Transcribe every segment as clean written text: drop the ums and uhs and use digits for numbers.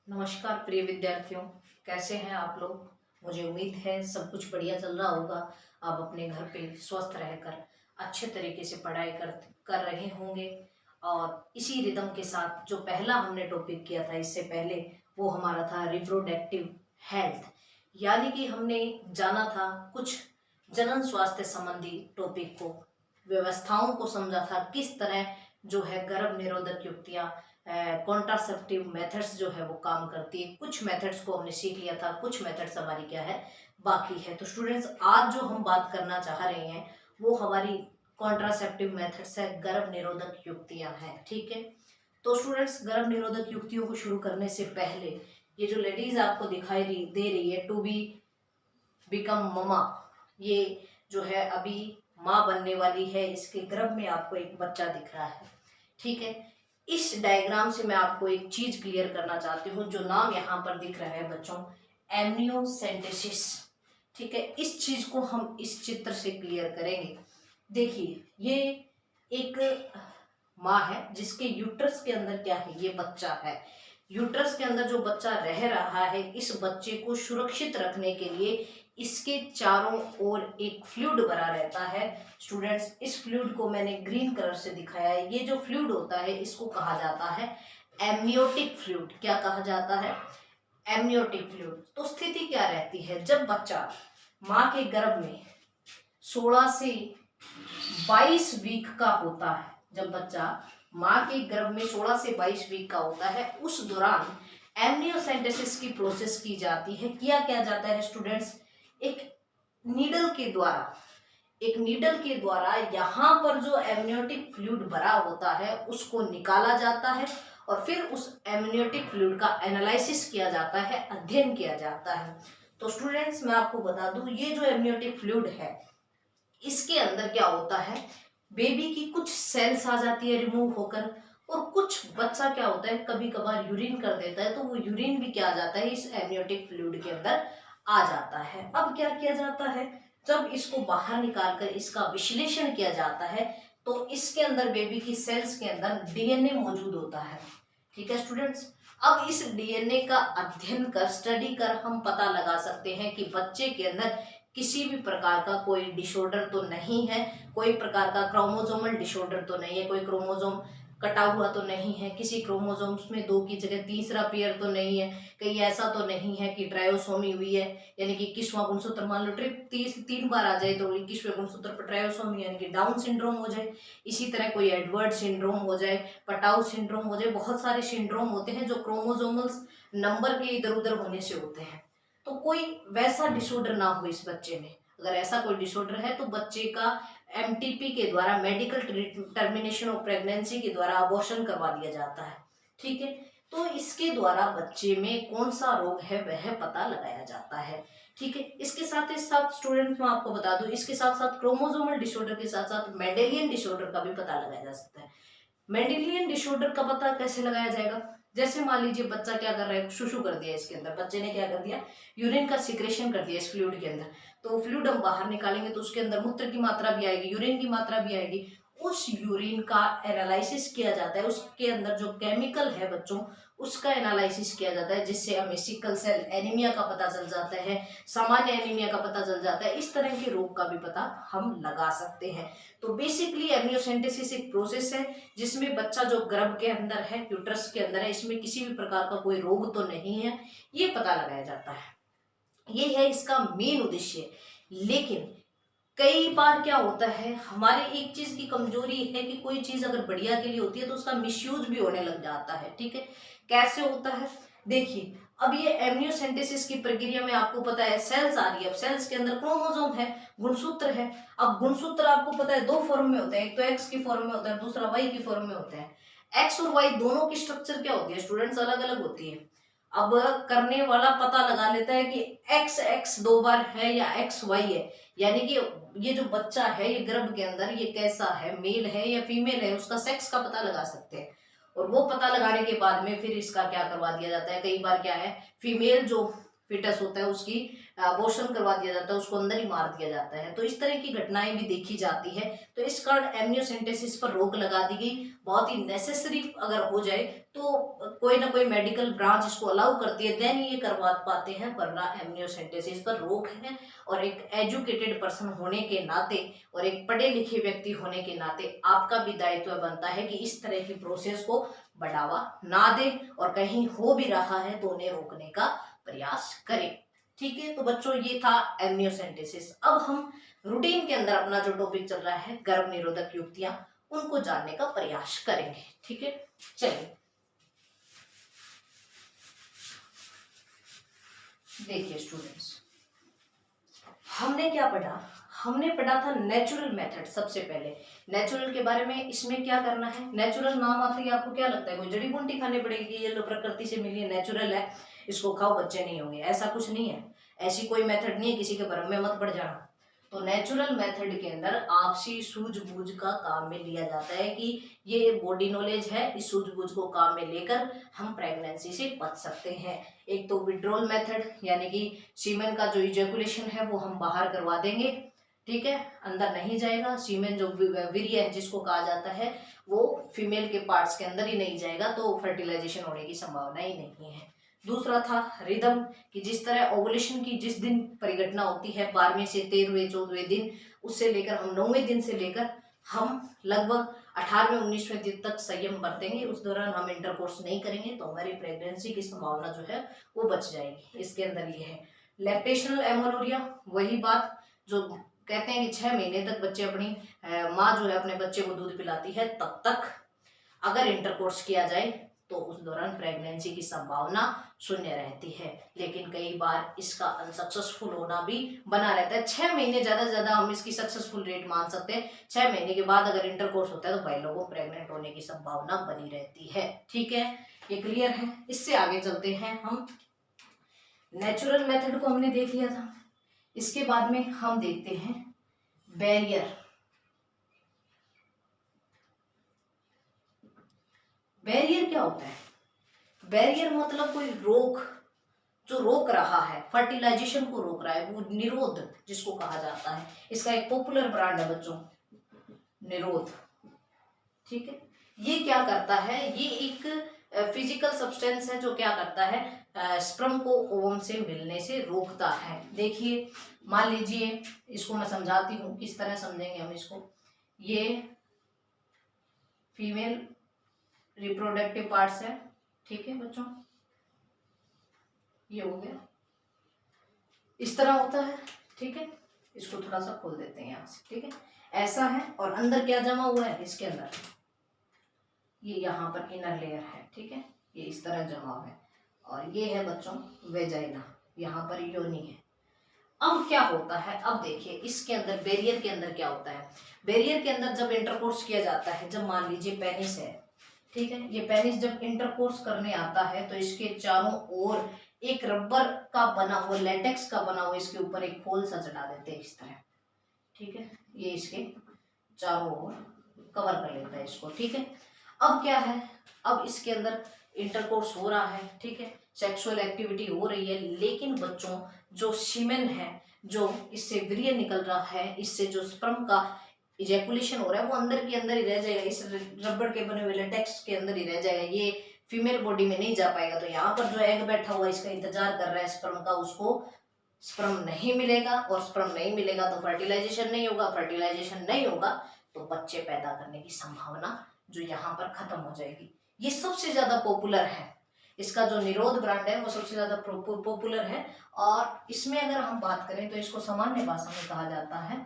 नमस्कार प्रिय विद्यार्थियों, कैसे हैं आप लोग। मुझे उम्मीद है सब कुछ बढ़िया चल रहा होगा। आप अपने घर पे स्वस्थ रहकर अच्छे तरीके से पढ़ाई कर रहे होंगे। और इसी रिदम के साथ जो पहला हमने टॉपिक किया था इससे पहले, वो हमारा था रिप्रोडक्टिव हेल्थ। यानी कि हमने जाना था कुछ जनन स्वास्थ्य संबंधी टॉपिक को, व्यवस्थाओं को समझा था, किस तरह जो है गर्भ निरोधक युक्तियां, कॉन्ट्रासेप्टिव मेथड्स जो है वो काम करती है। कुछ मेथड्स को हमने सीख लिया था, कुछ मेथड्स हमारी क्या है, बाकी है। तो स्टूडेंट्स, आज जो हम बात करना चाह रहे हैं वो हमारी कॉन्ट्रासेप्टिव मेथड्स है, गर्भ निरोधक युक्तियां हैं। ठीक है। तो स्टूडेंट्स, गर्भ निरोधक युक्तियों को शुरू करने से पहले ये जो लेडीज आपको दे रही है, टू बी बिकम ममा, ये जो है अभी माँ बनने वाली है, इसके गर्भ में आपको एक बच्चा दिख रहा है। ठीक है। इस डायग्राम से मैं आपको एक चीज क्लियर करना चाहती हूँ, जो नाम यहाँ पर दिख रहा है बच्चों, एमनियोसेंटेसिस। ठीक है। इस चीज को हम इस चित्र से क्लियर करेंगे। देखिए, ये एक माँ है जिसके यूट्रस के अंदर क्या है, ये बच्चा है। यूट्रस के अंदर जो बच्चा रह रहा है, इस बच्चे को सुरक्षित रखने के लिए इसके चारों ओर एक फ्लूइड भरा रहता है। स्टूडेंट्स, इस फ्लूइड को मैंने ग्रीन कलर से दिखाया है। ये जो फ्लूइड होता है इसको कहा जाता है एमनियोटिक फ्लूइड। क्या कहा जाता है? Amniotic fluid. तो स्थिति क्या रहती है, जब बच्चा माँ के गर्भ में 16 से 22 वीक का होता है, जब बच्चा माँ के गर्भ में 16 से 22 वीक का होता है, उस दौरान एमनियोसेंटेसिस की प्रोसेस की जाती है। किया क्या जाता है स्टूडेंट्स, एक नीडल के द्वारा, यहाँ पर जो एमनियोटिक फ्लूइड भरा होता है उसको निकाला जाता है और फिर उस एमनियोटिक फ्लूइड का एनालिसिस किया जाता है, अध्ययन किया जाता है। तो स्टूडेंट्स, मैं आपको बता दूं, ये जो एमनियोटिक फ्लूइड है इसके अंदर क्या होता है, बेबी की कुछ सेल्स आ जाती है रिमूव होकर, और कुछ बच्चा क्या होता है कभी कभार यूरिन कर देता है, तो वो यूरिन भी क्या आ जाता है, इस एमनियोटिक फ्लूइड के अंदर आ जाता है। अब क्या किया जाता है, जब इसको बाहर निकालकर इसका विश्लेषण किया जाता है, तो इसके अंदर बेबी की सेल्स के अंदर डीएनए मौजूद होता है। ठीक है स्टूडेंट्स। अब इस डीएनए का अध्ययन कर, स्टडी कर हम पता लगा सकते हैं कि बच्चे के अंदर किसी भी प्रकार का कोई डिसऑर्डर तो नहीं है, कोई प्रकार का क्रोमोसोमल डिसऑर्डर तो नहीं है, कोई क्रोमोसोम कटा हुआ तो नहीं है, किसी क्रोमोसोम्स में 2 की जगह तीसरा पेयर तो नहीं है, कहीं ऐसा तो नहीं है कि ट्रायोसोमी हुई है, यानी कि 21वां गुणसूत्र, मान लो ट्रिप 3 बार आ जाए तो 21वें गुणसूत्र पर ट्रायोसोमी यानी कि डाउन सिंड्रोम हो जाए। इसी तरह कोई एडवर्ड सिंड्रोम हो जाए, पटाउ सिंड्रोम हो जाए। बहुत सारे सिंड्रोम होते हैं जो क्रोमोसोमल नंबर के इधर उधर होने से होते हैं। तो कोई वैसा डिसऑर्डर ना हो इस बच्चे में। अगर ऐसा कोई डिसऑर्डर है तो बच्चे का एमटीपी के द्वारा, मेडिकल टर्मिनेशन ऑफ प्रेगनेंसी के द्वारा अबॉर्शन करवा दिया जाता है। ठीक है। तो इसके द्वारा बच्चे में कौन सा रोग है वह पता लगाया जाता है। ठीक है। इसके साथ ही साथ स्टूडेंट, मैं आपको बता दूं, इसके साथ साथ क्रोमोसोमल डिसऑर्डर के साथ साथ मेंडेलियन डिसऑर्डर का भी पता लगाया जा सकता है। मेंडेलियन डिसऑर्डर का पता कैसे लगाया जाएगा, जैसे मान लीजिए बच्चा क्या कर रहा है, शुशु कर दिया इसके अंदर, बच्चे ने क्या कर दिया, यूरिन का सिक्रेशन कर दिया इस फ्लूइड के अंदर, तो फ्लूइड हम बाहर निकालेंगे तो उसके अंदर मूत्र की मात्रा भी आएगी, यूरिन की मात्रा भी आएगी। उस यूरिन का एनालिसिस किया जाता है, उसके अंदर जो केमिकल है बच्चों, उसका एनालिसिस किया जाता है, जिससे हमें सिकल सेल एनीमिया का पता चल जाता है, सामान्य एनीमिया का पता चल जाता है। इस तरह के रोग का भी पता हम लगा सकते हैं। तो बेसिकली एमनियोसेंटेसिस एक प्रोसेस है जिसमें बच्चा जो गर्भ के अंदर है, यूट्रस के अंदर है, इसमें किसी भी प्रकार का कोई रोग तो नहीं है, ये पता लगाया जाता है। ये है इसका मेन उद्देश्य। लेकिन कई बार क्या होता है, हमारे एक चीज की कमजोरी है कि कोई चीज अगर बढ़िया के लिए होती है तो उसका मिसयूज भी होने लग जाता है। ठीक है। कैसे होता है, देखिए, अब ये एमनियोसेंटेसिस की प्रक्रिया में आपको पता है सेल्स आ रही है, अब सेल्स के अंदर क्रोमोसोम है, गुणसूत्र है। अब गुणसूत्र आपको पता है 2 फॉर्म में होते हैं, एक तो एक्स की फॉर्म में होता है, दूसरा वाई की फॉर्म में होता है। एक्स और वाई दोनों की स्ट्रक्चर क्या होती है स्टूडेंट्स, अलग अलग होती है। अब करने वाला पता लगा लेता है कि एक्स एक्स 2 बार है या एक्स वाई है, यानी कि ये जो बच्चा है ये गर्भ के अंदर ये कैसा है, मेल है या फीमेल है, उसका सेक्स का पता लगा सकते हैं। और वो पता लगाने के बाद में फिर इसका क्या करवा दिया जाता है, कई बार क्या है, फीमेल जो फिटस होता है उसकी अबॉर्शन करवा दिया जाता है, उसको अंदर ही मार दिया जाता है। तो इस तरह की घटनाएं भी देखी जाती है। तो इस कारण एमनियोसेंटेसिस पर रोक लगा दी गई। बहुत ही नेसेसरी अगर हो जाए तो कोई ना कोई मेडिकल ब्रांच इसको अलाउ करती है, देन ये करवा पाते हैं, वरना एमनियोसेंटेसिस पर रोक है। और एक एजुकेटेड पर्सन होने के नाते और एक पढ़े लिखे व्यक्ति होने के नाते आपका भी दायित्व बनता है कि इस तरह की प्रोसेस को बढ़ावा ना दे, और कहीं हो भी रहा है तो उन्हें रोकने का प्रयास करें। ठीक है, तो बच्चों ये था एमनियोसेंटेसिस। अब हम रूटीन के अंदर अपना जो टॉपिक चल रहा है गर्भ निरोधक युक्तियां, उनको जानने का प्रयास करेंगे। ठीक है, चलिए देखिए स्टूडेंट्स, हमने क्या पढ़ा? हमने पढ़ा था नेचुरल मेथड। सबसे पहले नेचुरल के बारे में, इसमें क्या करना है, नेचुरल नाम आते ही आपको क्या लगता है कोई जड़ी बूटी खानी पड़ेगी, ये लो प्रकृति से मिली है, नेचुरल है, इसको खाओ बच्चे नहीं होंगे, ऐसा कुछ नहीं है। ऐसी कोई मेथड नहीं है, किसी के भ्रम में मत पड़ जाना। तो नेचुरल मेथड के अंदर आपसी सूझबूझ का काम में लिया जाता है कि ये बॉडी नॉलेज है, इस सूझबूझ को काम में लेकर हम प्रेगनेंसी से बच सकते हैं। एक तो विड्रॉल मेथड, यानी कि सीमेन का जो इजैकुलेशन है वो हम बाहर करवा देंगे। ठीक है, अंदर नहीं जाएगा। सीमेन जो वीर्य है जिसको कहा जाता है वो फीमेल के पार्ट्स के अंदर ही नहीं जाएगा, तो फर्टिलाइजेशन होने की संभावना ही नहीं है। दूसरा था रिदम, कि जिस तरह ओवुलेशन की जिस दिन परिघटना होती है 12वें से 13वें 14वें दिन, उससे लेकर हम 9वें दिन से लेकर हम लगभग 18वें 19वें दिन तक संयम बरतेंगे। उस दौरान हम इंटरकोर्स नहीं करेंगे तो हमारी प्रेगनेंसी की संभावना जो है वो बच जाएगी। इसके अंदर ये है लैक्टेशनल एमोलोरिया, वही बात जो कहते हैं कि 6 महीने तक बच्चे अपनी माँ जो है अपने बच्चे को दूध पिलाती है, तब तक अगर इंटरकोर्स किया जाए तो उस दौरान प्रेगनेंसी की संभावना शून्य रहती है। लेकिन कई बार इसका अनसक्सेसफुल होना भी बना रहता है। 6 महीने ज्यादा से ज्यादा हम इसकी सक्सेसफुल रेट मान सकते हैं। 6 महीने के बाद अगर इंटरकोर्स होता है तो महिलाओं को प्रेग्नेंट होने की संभावना बनी रहती है। ठीक है, ये क्लियर है। इससे आगे चलते हैं हम। नेचुरल मेथड को हमने देख लिया था, इसके बाद में हम देखते हैं बैरियर। बैरियर क्या होता है? बैरियर मतलब कोई रोक, जो रोक रहा है, फर्टिलाइजेशन को रोक रहा है, वो निरोध जिसको कहा जाता है। इसका एक पॉपुलर ब्रांड है बच्चों, निरोध। ठीक है, ये क्या करता है, ये एक फिजिकल सब्सटेंस है जो क्या करता है, स्पर्म को ओवम से मिलने से रोकता है। देखिए मान लीजिए, इसको मैं समझाती हूँ, किस तरह समझेंगे हम इसको। ये फीमेल रिप्रोडक्टिव पार्ट्स है, ठीक है बच्चों, ये हो गया, इस तरह होता है। ठीक है, इसको थोड़ा सा खोल देते हैं यहाँ से। ठीक है, ऐसा है, और अंदर क्या जमा हुआ है इसके अंदर, ये यहाँ पर इनर लेयर है। ठीक है, ये इस तरह जमा हुआ है, और ये है बच्चों वेजाइना, यहाँ पर योनि है। अब क्या होता है, अब देखिए इसके अंदर बैरियर के अंदर क्या होता है। बैरियर के अंदर जब इंटरकोर्स किया जाता है, जब मान लीजिए पेनिस है, ठीक है, ये पेनिस जब इंटरकोर्स करने आता है तो इसके चारों ओर एक रबर का बना हुआ, लेटेक्स का बना हुआ, इसके ऊपर एक खोल सा चढ़ा देते हैं इस तरह। ठीक है, ये इसके चारों ओर कवर कर लेता है इसको। ठीक है, अब क्या है, अब इसके अंदर इंटरकोर्स हो रहा है, ठीक है, सेक्सुअल एक्टिविटी हो रही है, लेकिन बच्चों जो सीमेन है, जो इससे वीर्य निकल रहा है, इससे जो स्पर्म का इजैकुलेशन हो रहा है, वो अंदर के अंदर ही रह जाएगा, इस रबर के बने हुए लेटेक्स के अंदर ही रह जाएगा, ये फीमेल बॉडी में नहीं जा पाएगा। तो यहाँ पर जो एग बैठा हुआ इसका इंतजार कर रहा है स्पर्म का, उसको स्पर्म नहीं मिलेगा, और स्पर्म नहीं मिलेगा तो फर्टिलाइजेशन नहीं होगा, फर्टिलाइजेशन नहीं होगा तो बच्चे पैदा करने की संभावना जो यहाँ पर खत्म हो जाएगी। ये सबसे ज्यादा पॉपुलर है, इसका जो निरोध ब्रांड है वो सबसे ज्यादा पॉपुलर है। और इसमें अगर हम बात करें तो इसको सामान्य भाषा में कहा जाता है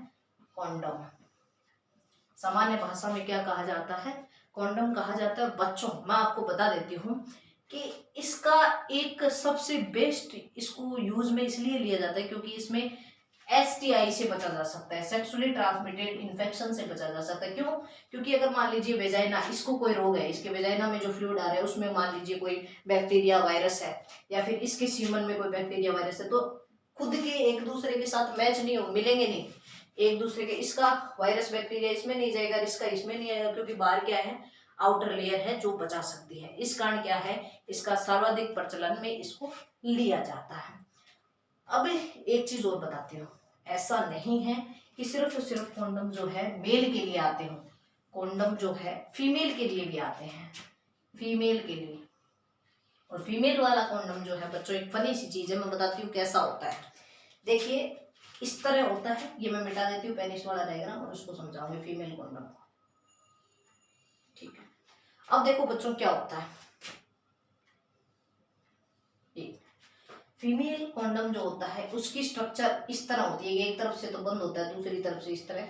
कॉन्डोम। सामान्य भाषा में क्या कहा जाता है, कॉन्डोम कहा जाता है। बच्चों मैं आपको बता देती हूँ कि इसका एक सबसे बेस्ट इसको यूज में इसलिए लिया जाता है क्योंकि इसमें STI से बचा जा सकता है, सेक्सुअली ट्रांसमिटेड इन्फेक्शन से बचा जा सकता है। क्यों? क्योंकि अगर मान लीजिए वेजाइना, इसको कोई रोग है, इसके वेजाइना में जो फ्लूइड आ रहा है उसमें मान लीजिए कोई बैक्टीरिया वायरस है, या फिर इसके सीमन में कोई बैक्टीरिया वायरस है, तो खुद के एक दूसरे के साथ मैच नहीं हो, मिलेंगे नहीं एक दूसरे के। इसका वायरस बैक्टीरिया इसमें नहीं जाएगा, इसका इसमें नहीं आएगा, क्योंकि बाहर क्या है, आउटर लेयर है जो बचा सकती है। इस कारण क्या है, इसका सर्वाधिक प्रचलन में इसको लिया जाता है। अब एक चीज और बताती हूँ, ऐसा नहीं है कि सिर्फ और सिर्फ कॉन्डम जो है मेल के लिए आते हो, कॉन्डम जो है फीमेल के लिए भी आते हैं, फीमेल के लिए। और फीमेल वाला कॉन्डम जो है बच्चों एक फनी सी चीज है, मैं बताती हूँ कैसा होता है। देखिए इस तरह होता है, ये मैं मिटा देती हूँ पेनिस वाला डायग्राम और उसको समझाऊंगी फीमेल कॉन्डम को, ठीक है। अब देखो बच्चों क्या होता है, फीमेल कॉन्डम जो होता है उसकी स्ट्रक्चर इस तरह होती है, एक तरफ से तो बंद होता है, दूसरी तरफ से इस तरह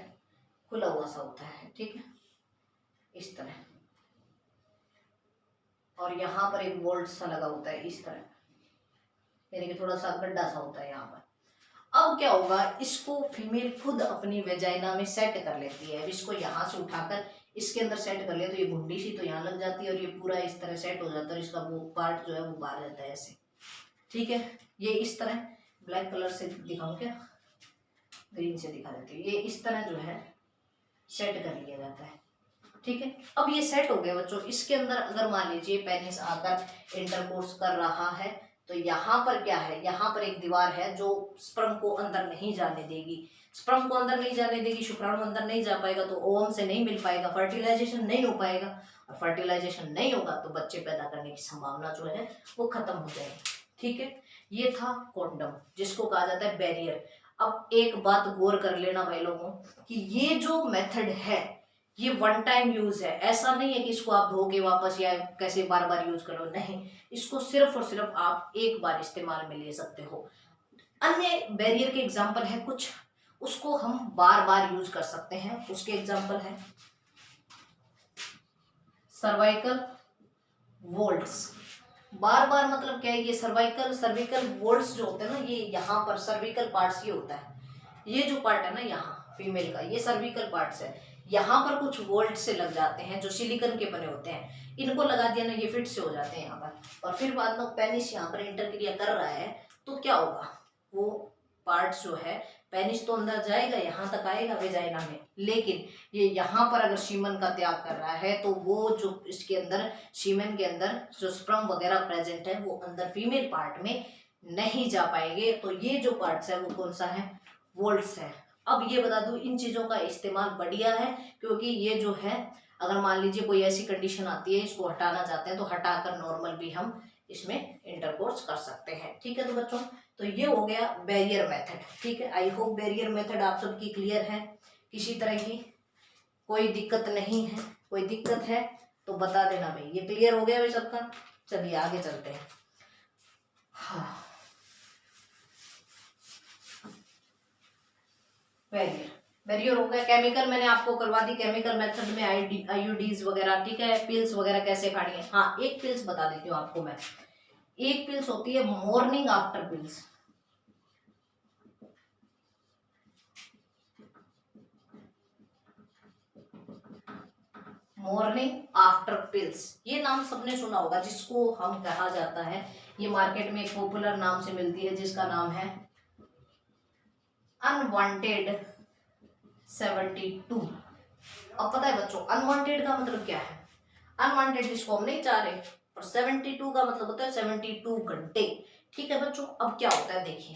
खुला हुआ सा होता है, ठीक है, इस तरह। और यहाँ पर एक बोल्ट सा लगा होता है इस तरह, यानी कि थोड़ा सा गड्ढा सा होता है यहाँ पर। अब क्या होगा, इसको फीमेल खुद अपनी वेजाइना में सेट कर लेती है। अब इसको यहाँ से उठाकर इसके अंदर सेट कर ले तो ये घुंडी सी तो यहाँ लग जाती है और ये पूरा इस तरह सेट हो जाता है, इसका वो पार्ट जो है वो बाहर रहता है ऐसे, ठीक है। ये इस तरह ब्लैक कलर से दिखाऊं क्या, ग्रीन से दिखा देती हूँ, ये इस तरह जो है सेट कर लिया जाता है, ठीक है। अब ये सेट हो गया बच्चों, इसके अंदर अगर मान लीजिए पेनिस आकर इंटरकोर्स कर रहा है तो यहाँ पर क्या है, यहाँ पर एक दीवार है जो स्पर्म को अंदर नहीं जाने देगी, स्पर्म को अंदर नहीं जाने देगी, शुक्राणु अंदर नहीं जा पाएगा तो ओवम से नहीं मिल पाएगा, फर्टिलाइजेशन नहीं हो पाएगा, और फर्टिलाइजेशन नहीं होगा तो बच्चे पैदा करने की संभावना जो है वो खत्म हो जाएगी, ठीक है। ये था कॉन्डम जिसको कहा जाता है बैरियर। अब एक बात गौर कर लेना भाई लोगों कि ये जो मेथड है ये वन टाइम यूज है, ऐसा नहीं है कि इसको आप धो के वापस या कैसे बार बार यूज करो, नहीं, इसको सिर्फ और सिर्फ आप एक बार इस्तेमाल में ले सकते हो। अन्य बैरियर के एग्जाम्पल है कुछ, उसको हम बार बार यूज कर सकते हैं, उसके एग्जाम्पल है सर्वाइकल वोल्ट्स। बार बार मतलब क्या है, ये सर्विकल वोल्ट्स जो होते हैं ना, ये यहाँ पर सर्विकल पार्ट्स ये होता है, ये जो पार्ट है ना यहाँ फीमेल का, ये सर्विकल पार्ट्स है, यहाँ पर कुछ वोल्ट से लग जाते हैं जो सिलिकॉन के बने होते हैं, इनको लगा दिया ना ये फिट से हो जाते हैं यहाँ पर, और फिर बाद में पेनिस यहाँ पर इंटरक्रिया कर रहा है तो क्या होगा, वो पार्ट्स जो है पेनिस तो अंदर जाएगा, यहाँ तक आएगा वेजाइना में, लेकिन ये यहाँ पर अगर सीमन का त्याग कर रहा है तो वो जो इसके अंदर सीमन के अंदर जो स्पर्म वगैरह प्रेजेंट है वो अंदर फीमेल पार्ट में नहीं जा पाएंगे। तो ये जो पार्ट्स है वो कौन सा है, वोल्ट्स है। अब ये बता दूं इन चीजों का इस्तेमाल बढ़िया है, क्योंकि ये जो है अगर मान लीजिए कोई ऐसी कंडीशन आती है इसको हटाना चाहते हैं तो हटाकर नॉर्मल भी हम इसमें इंटरकोर्स कर सकते हैं, ठीक है। तो बच्चों तो ये हो गया बैरियर मेथड, ठीक है। आई होप बैरियर मेथड आप सबकी क्लियर है, किसी तरह की कोई दिक्कत नहीं है, कोई दिक्कत है तो बता देना भाई। ये क्लियर हो गया भाई सबका, चलिए आगे चलते हैं। हाँ बैरियर हो गया। केमिकल मैंने आपको करवा दी, केमिकल मेथड में आईयूडीज वगैरह, ठीक है, पिल्स वगैरह कैसे खानी है। हाँ एक पिल्स बता देती हूँ आपको मैं, एक पिल्स होती है morning after pills, morning after pills, ये नाम सबने सुना होगा, जिसको हम कहा जाता है, ये मार्केट में एक पॉपुलर नाम से मिलती है जिसका नाम है अनवांटेड 72। अब पता है बच्चों अनवांटेड का मतलब क्या है, अनवांटेड जिसको हम नहीं चाह रहे, और 72 का मतलब होता है 72 घंटे, ठीक है बच्चों। अब क्या होता है देखिए,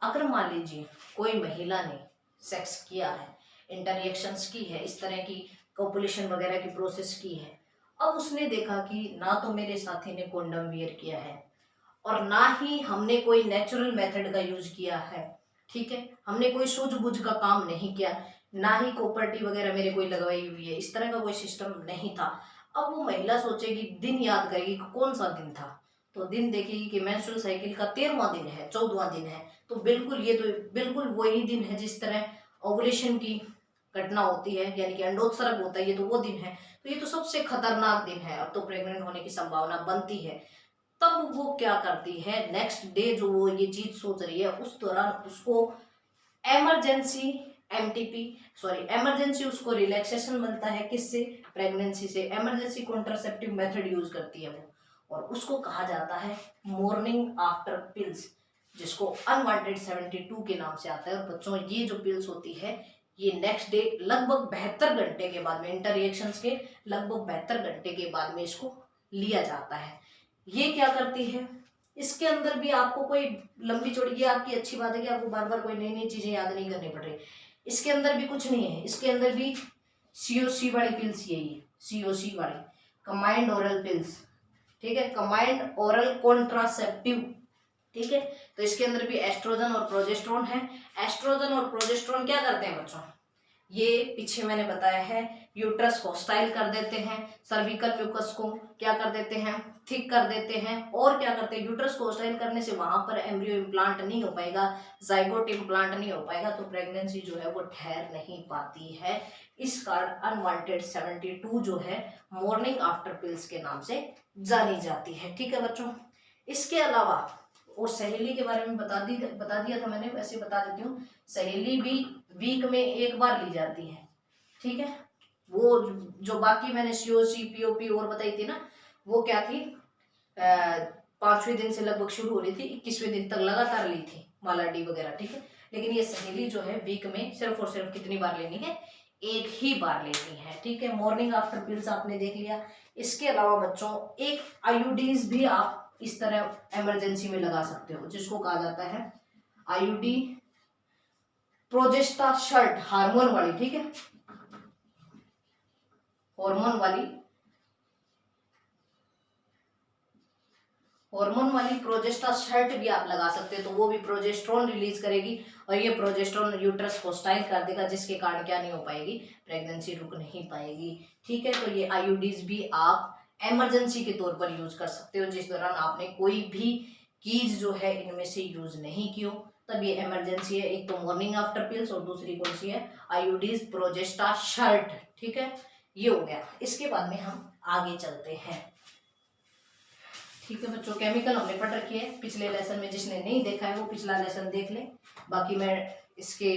अगर मान लीजिए कोई महिला ने सेक्स किया है, इंटरएक्शंस की है, इस तरह की कॉपुलेशन वगैरह की प्रोसेस की है, अब उसने देखा कि ना तो मेरे साथी ने कॉन्डम वियर किया है और ना ही हमने कोई नेचुरल मेथड का यूज किया है, ठीक है, हमने कोई सूझबूझ का काम नहीं किया, ना ही कॉपर्टी वगैरह मेरे कोई लगवाई हुई है, इस तरह का कोई सिस्टम नहीं था। अब वो महिला सोचेगी, दिन याद करेगी कौन सा दिन था, तो दिन देखेगी कि मेंस्ट्रुअल साइकिल का 13वां दिन है, 14वां दिन है, तो बिल्कुल ये तो बिल्कुल वही दिन है जिस तरह ओवुलेशन की घटना होती है, यानी कि अंडोत्सर्ग होता है, ये तो वो दिन है, तो ये तो सबसे खतरनाक दिन है, अब तो प्रेग्नेंट होने की संभावना बनती है। तब वो क्या करती है, नेक्स्ट डे जो वो ये चीज सोच रही है उस दौरान उसको एमरजेंसी एमरजेंसी उसको रिलैक्सेशन मिलता है, किससे, प्रेगनेंसी से, एमरजेंसी कॉन्ट्रासेप्टिव मेथड यूज करती है वो, और उसको कहा जाता है मॉर्निंग आफ्टर पिल्स, जिसको अनवांटेड 72 के नाम से आता है। और बच्चों ये जो पिल्स होती है ये नेक्स्ट डे लगभग 72 घंटे के बाद में, इंटरएक्शंस के लगभग 72 घंटे के बाद में इसको लिया जाता है। ये क्या करती है, इसके अंदर भी आपको कोई लंबी चौड़ी, ये आपकी अच्छी बात है कि आपको बार बार कोई नई नई चीजें याद नहीं करनी पड़ रही। इसके अंदर भी कुछ नहीं है, इसके अंदर भी सीओसी वाली पिल्स, यही सीओसी वाली कंबाइंड ओरल पिल्स, ठीक है, कंबाइंड ओरल कॉन्ट्रासेप्टिव, ठीक है। तो इसके अंदर भी एस्ट्रोजन और प्रोजेस्टेरोन है। एस्ट्रोजन और प्रोजेस्टेरोन क्या करते हैं बच्चों, ये पीछे मैंने बताया है, यूट्रस हॉस्टाइल कर देते हैं, सर्विकल म्यूकस को क्या कर देते हैं, थिक कर देते हैं, और क्या करते हैं, यूट्रस को हॉस्टाइल करने से वहां पर एम्ब्रियो इम्प्लांट नहीं हो पाएगा, जाइगोट इम्प्लांट नहीं हो पाएगा, तो प्रेगनेंसी जो है वो ठहर नहीं पाती है। इस कारण अनवांटेड 72 जो है मॉर्निंग आफ्टर पिल्स के नाम से जानी जाती है, ठीक है बच्चों। इसके अलावा और सहेली के बारे में बता दिया था मैंने, वैसे बता देती हूँ। सहेली भी वीक में एक बार ली जाती है, ठीक है। वो जो बाकी मैंने सीओसी पीओपी और बताई थी ना, वो क्या थी, 5वें दिन से लगभग शुरू हो रही थी, 21वें दिन तक लगातार ली थी माला डी वगैरह, ठीक है। लेकिन ये सहेली जो है वीक में सिर्फ और सिर्फ कितनी बार लेनी है, एक ही बार लेनी है, ठीक है। मॉर्निंग आफ्टर पिल्स आपने देख लिया। इसके अलावा बच्चों एक आईयूडीज भी आप इस तरह इमरजेंसी में लगा सकते हो, जिसको कहा जाता है आईयूडी प्रोजेस्टा शर्ट, हार्मोन वाली, ठीक है, हार्मोन वाली प्रोजेस्टा शर्ट भी आप लगा सकते हो, तो वो भी प्रोजेस्टेरोन रिलीज करेगी, और ये प्रोजेस्टेरोन यूट्रस हॉस्टाइल कर देगा, जिसके कारण क्या नहीं हो पाएगी, प्रेगनेंसी रुक नहीं पाएगी, ठीक है। तो ये आईयूडीज भी आप इमरजेंसी के तौर पर यूज कर सकते हो, जिस दौरान आपने कोई भी कीज जो है इनमें से यूज नहीं की हो, तब ये इमरजेंसी है। एक तो मॉर्निंग आफ्टर पिल्स और दूसरी कौन सी है, आईयूडीज प्रोजेस्टा शर्ट, ठीक है। ये हो गया। इसके बाद में हम आगे चलते हैं, ठीक है बच्चों। केमिकल हमने पढ़ रखी है पिछले लेसन में, जिसने नहीं देखा है वो पिछला लेसन देख ले, बाकी मैं इसके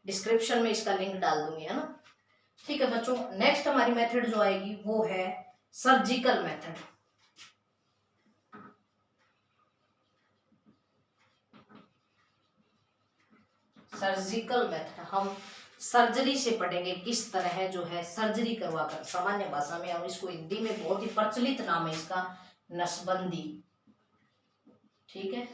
डिस्क्रिप्शन में इसका लिंक डाल दूंगी, है ना, ठीक है बच्चों। नेक्स्ट हमारी मेथड जो आएगी वो है सर्जिकल मेथड। सर्जिकल मेथड हम सर्जरी से पढ़ेंगे, किस तरह जो है सर्जरी करवाकर, सामान्य भाषा में हम इसको, हिंदी में बहुत ही प्रचलित नाम है इसका, नसबंदी, ठीक है,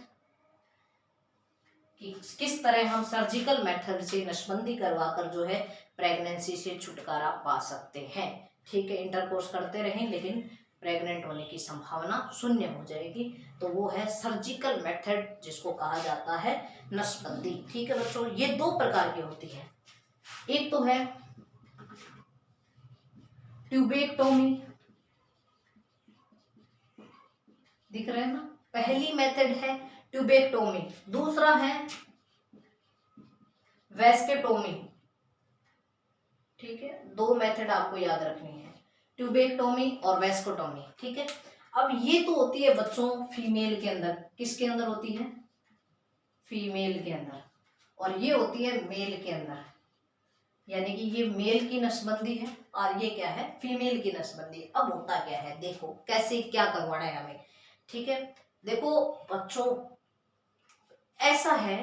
कि किस तरह हम सर्जिकल मेथड से नसबंदी करवाकर जो है प्रेगनेंसी से छुटकारा पा सकते हैं, ठीक है। इंटरकोर्स करते रहें लेकिन प्रेग्नेंट होने की संभावना शून्य हो जाएगी, तो वो है सर्जिकल मेथड, जिसको कहा जाता है नसबंदी, ठीक है बच्चों। ये दो प्रकार की होती है, एक तो है ट्यूबेक्टोमी, दिख रहा है ना, पहली मेथड है ट्यूबेक्टोमी, दूसरा है वेस्केटोमी, ठीक है। दो मेथड आपको याद रखनी है, ट्यूबेक्टोमी और वेस्केटोमी, ठीक है। अब ये तो होती है बच्चों फीमेल के अंदर, किसके अंदर होती है, फीमेल के अंदर, और ये होती है मेल के अंदर, यानी कि ये मेल की नसबंदी है और ये क्या है, फीमेल की नसबंदी। अब होता क्या है, देखो कैसे क्या करवाना है हमें, ठीक है। देखो बच्चों ऐसा है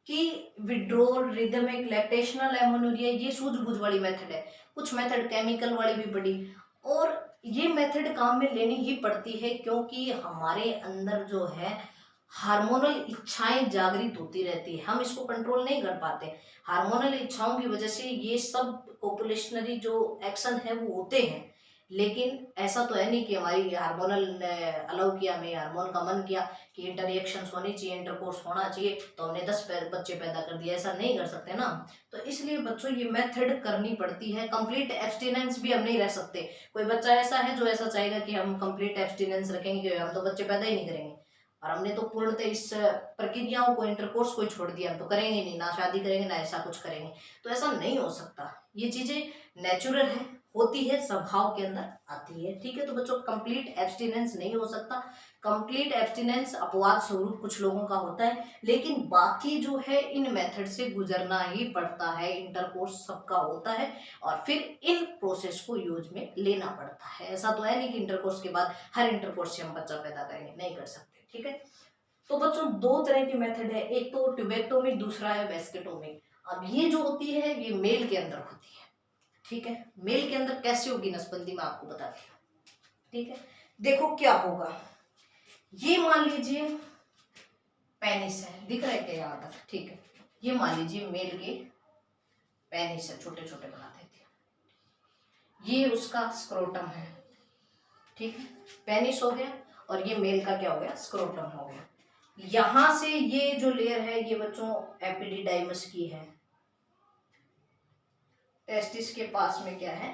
कि विड्रोल, रिदमिक, लैक्टेशनल एमोनुरिया, ये सूझबूझ वाली मेथड है। कुछ मेथड केमिकल वाली भी पड़ी, और ये मेथड काम में लेनी ही पड़ती है, क्योंकि हमारे अंदर जो है हार्मोनल इच्छाएं जागृत होती रहती है, हम इसको कंट्रोल नहीं कर पाते। हार्मोनल इच्छाओं की वजह से ये सब पॉपुलेशनरी जो एक्शन है वो होते हैं, लेकिन ऐसा तो है नहीं कि हमारी हार्मोनल अलाउ किया, हमें हार्मोन का मन किया कि इंटर रिएक्शंस होनी चाहिए, इंटरकोर्स होना चाहिए, तो हमने 10 बच्चे पैदा कर दिए, ऐसा नहीं कर सकते ना। तो इसलिए बच्चों ये मेथड करनी पड़ती है। कंप्लीट एब्सटिनेंस भी हम नहीं रह सकते। कोई बच्चा ऐसा है जो ऐसा चाहेगा कि हम कंप्लीट एब्सटिनेंस रखेंगे, हम तो बच्चे पैदा ही नहीं करेंगे, और हमने तो पूर्णतः इस प्रक्रियाओं को, इंटरकोर्स को छोड़ दिया, हम तो करेंगे नहीं, ना शादी करेंगे ना ऐसा कुछ करेंगे, तो ऐसा नहीं हो सकता। ये चीजें नेचुरल है, होती है, स्वभाव के अंदर आती है, ठीक है। तो बच्चों कंप्लीट एब्सटिनेंस नहीं हो सकता। कंप्लीट एब्सटिनेंस अपवाद स्वरूप कुछ लोगों का होता है, लेकिन बाकी जो है इन मेथड से गुजरना ही पड़ता है, इंटरकोर्स सबका होता है, और फिर इन प्रोसेस को यूज में लेना पड़ता है। ऐसा तो है नहीं कि इंटरकोर्स के बाद हर इंटरकोर्स से हम बच्चा पैदा करेंगे, नहीं कर सकते, ठीक है। तो बच्चों दो तरह की मेथड है, एक तो ट्यूबेक्टोमी, दूसरा है वेस्केटोमी। अब ये जो होती है ये मेल के अंदर होती है, ठीक है। मेल के अंदर कैसे होगी नसबंदी, मैं आपको बताती हूँ, ठीक है। देखो क्या होगा, ये मान लीजिए पेनिस है, दिख रहा है क्या यहाँ तक? ठीक है, ये मान लीजिए मेल के पेनिस है, छोटे छोटे बना देते हैं। ये उसका स्क्रोटम है, ठीक है, पेनिस हो गया, और ये मेल का क्या हो गया? स्क्रोटम हो गया। यहां से ये जो लेयर है ये बच्चों एपिडिडाइमस की है। टेस्टिस के पास में क्या है?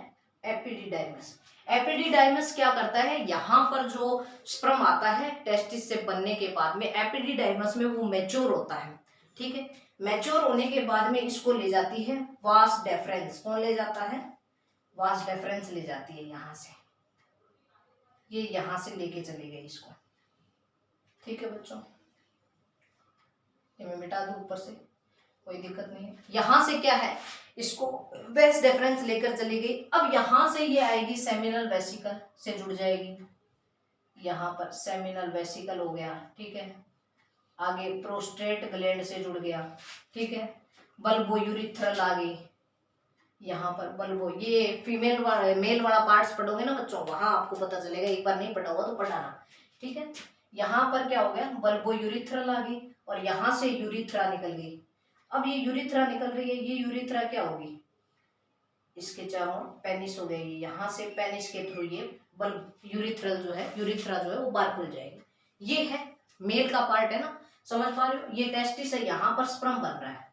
एपिडिडाइमस। एपिडिडाइमस क्या करता है? यहाँ पर जो स्पर्म आता है टेस्टिस से बनने के बाद में, एपिडिडाइमस में वो मैच्योर होता है, ठीक है। मैच्योर होने के बाद में इसको ले जाती है वास डेफरेंस। कौन ले जाता है? वास डेफरेंस ले जाती है यहाँ से, ये यहाँ से लेके चली गई इसको, ठीक है बच्चों। ये मैं मिटा दूं ऊपर से, कोई दिक्कत नहीं है। यहां से क्या है? इसको वेस डिफरेंस लेकर चली गई। अब यहां से ये आएगी सेमिनल वेसिकल से जुड़ जाएगी, यहाँ पर सेमिनल वेसिकल हो गया, ठीक है। आगे प्रोस्टेट ग्लैंड से जुड़ गया, ठीक है। बल्बो यूरिथ्रल आ गई, यहाँ पर बल्बो, ये फीमेल वाला मेल वाला पार्ट्स पढ़ोगे ना बच्चों, वहां आपको पता चलेगा, एक बार नहीं पढ़ा होगा तो पढ़ाना, ठीक है। यहाँ पर क्या हो गया? बल्बो यूरिथ्रल आ गई, और यहाँ से यूरिथ्रा निकल गई। अब ये यूरिथ्रा निकल रही है, ये यूरिथ्रा क्या होगी? इसके चारों पेनिस हो गएगी, यहाँ से पेनिस के थ्रू ये बल्ब यूरिथ्रल जो है, यूरिथ्रा जो है वो बाहर खुल जाएगी। ये है मेल का पार्ट है ना, समझ पा रहे हो? ये टेस्टिस है, यहाँ पर स्पर्म बन रहा है,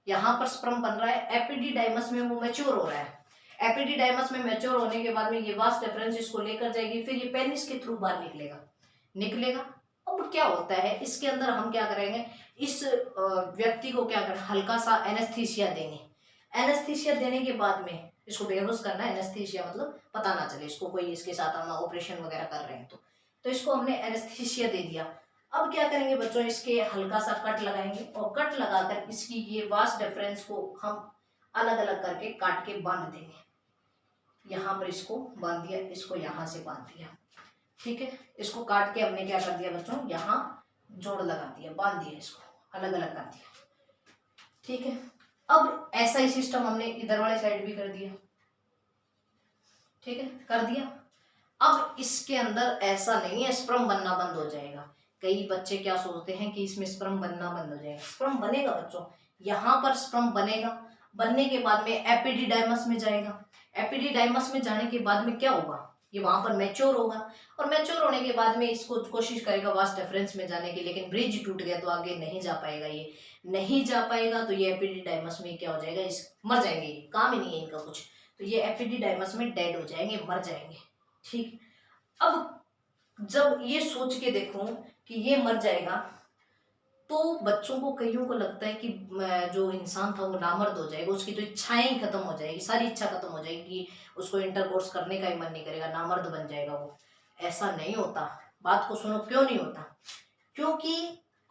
यहाँ पर स्पर्म बन रहा है। एपिडिडाइमस में वो मैच्योर हो रहा है। एपिडिडाइमस में मैच्योर होने के बाद में ये वास डिफरेंस इसको लेकर जाएगी, फिर ये पेनिस के थ्रू बाहर निकलेगा। अब क्या होता है इसके अंदर, हम क्या करेंगे? इस व्यक्ति को क्या करें? हल्का सा एनेस्थीसिया देंगे। एनेस्थीसिया देने के बाद में इसको बेहोश करना है। एनेस्थीसिया मतलब पता ना चले इसको, कोई इसके साथ हम ऑपरेशन वगैरह कर रहे हैं तो इसको हमने एनेस्थीसिया दे दिया। अब क्या करेंगे बच्चों? इसके हल्का सा कट लगाएंगे, और कट लगाकर इसकी ये वास डिफरेंस को हम अलग अलग करके काट के बांध देंगे। यहाँ पर इसको बांध दिया, इसको यहाँ से बांध दिया, ठीक है। इसको काट के हमने क्या कर दिया बच्चों? यहाँ जोड़ लगा दिया, बांध दिया, इसको अलग अलग कर दिया, ठीक है। अब ऐसा ही सिस्टम हमने इधर वाले साइड भी कर दिया, ठीक है, कर दिया। अब इसके अंदर ऐसा नहीं है स्पर्म बनना बंद हो जाएगा। कई बच्चे क्या सोचते हैं कि इसमें स्पर्म बनना बंद हो जाएगा। स्पर्म बनेगा बच्चों, यहाँ पर स्पर्म बनेगा, बनने के बाद में एपिडिडाइमस में जाएगा। एपिडिडाइमस में जाने के बाद में क्या होगा? ये वहां पर मैच्योर होगा, और मैच्योर होने के बाद में इसको कोशिश करेगा वास डिफरेंस में जाने की, लेकिन ब्रिज टूट गया तो आगे नहीं जा पाएगा। ये नहीं जा पाएगा तो ये एपिडिडाइमस में क्या हो जाएगा? इस मर जाएंगे, ये काम ही नहीं है इनका कुछ, तो ये एपिडिडाइमस में डेड हो जाएंगे, मर जाएंगे, ठीक। अब जब ये सोच के देखो कि ये मर जाएगा, तो बच्चों को, कईयों को लगता है कि जो इंसान था वो नामर्द हो जाएगा, उसकी तो इच्छाएं ही खत्म हो जाएगी, सारी इच्छा खत्म हो जाएगी, उसको इंटरकोर्स करने का ही मन नहीं करेगा, नामर्द बन जाएगा वो। ऐसा नहीं होता, बात को सुनो, क्यों नहीं होता? क्योंकि